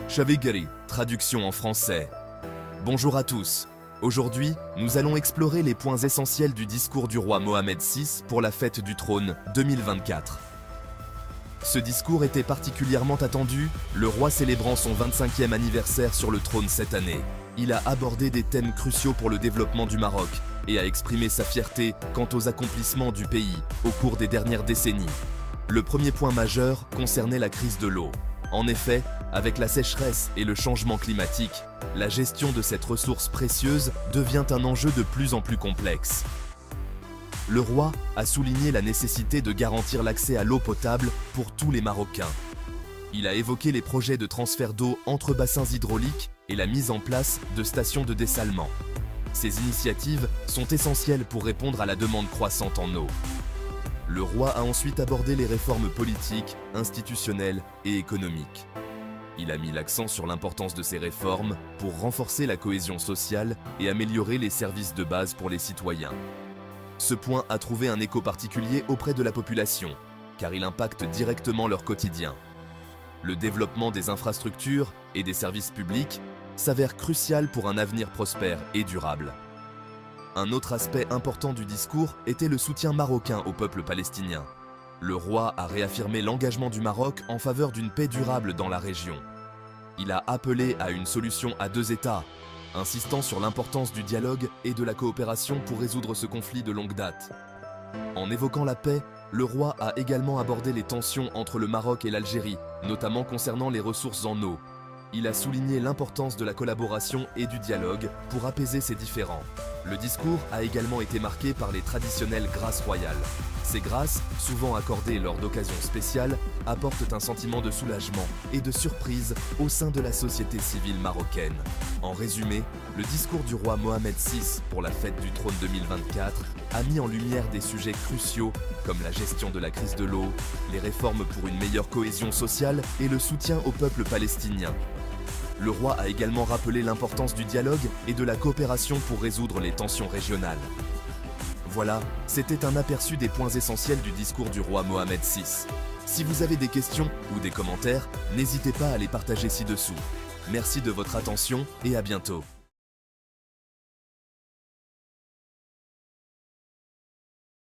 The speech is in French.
Shavigari, traduction en français. Bonjour à tous. Aujourd'hui, nous allons explorer les points essentiels du discours du roi Mohamed VI pour la fête du trône 2024. Ce discours était particulièrement attendu, le roi célébrant son 25e anniversaire sur le trône cette année. Il a abordé des thèmes cruciaux pour le développement du Maroc et a exprimé sa fierté quant aux accomplissements du pays au cours des dernières décennies. Le premier point majeur concernait la crise de l'eau. En effet, avec la sécheresse et le changement climatique, la gestion de cette ressource précieuse devient un enjeu de plus en plus complexe. Le roi a souligné la nécessité de garantir l'accès à l'eau potable pour tous les Marocains. Il a évoqué les projets de transfert d'eau entre bassins hydrauliques et la mise en place de stations de dessalement. Ces initiatives sont essentielles pour répondre à la demande croissante en eau. Le roi a ensuite abordé les réformes politiques, institutionnelles et économiques. Il a mis l'accent sur l'importance de ces réformes pour renforcer la cohésion sociale et améliorer les services de base pour les citoyens. Ce point a trouvé un écho particulier auprès de la population, car il impacte directement leur quotidien. Le développement des infrastructures et des services publics s'avère crucial pour un avenir prospère et durable. Un autre aspect important du discours était le soutien marocain au peuple palestinien. Le roi a réaffirmé l'engagement du Maroc en faveur d'une paix durable dans la région. Il a appelé à une solution à deux États, insistant sur l'importance du dialogue et de la coopération pour résoudre ce conflit de longue date. En évoquant la paix, le roi a également abordé les tensions entre le Maroc et l'Algérie, notamment concernant les ressources en eau. Il a souligné l'importance de la collaboration et du dialogue pour apaiser ces différends. Le discours a également été marqué par les traditionnelles grâces royales. Ces grâces, souvent accordées lors d'occasions spéciales, apportent un sentiment de soulagement et de surprise au sein de la société civile marocaine. En résumé, le discours du roi Mohamed VI pour la fête du trône 2024 a mis en lumière des sujets cruciaux comme la gestion de la crise de l'eau, les réformes pour une meilleure cohésion sociale et le soutien au peuple palestinien. Le roi a également rappelé l'importance du dialogue et de la coopération pour résoudre les tensions régionales. Voilà, c'était un aperçu des points essentiels du discours du roi Mohamed VI. Si vous avez des questions ou des commentaires, n'hésitez pas à les partager ci-dessous. Merci de votre attention et à bientôt.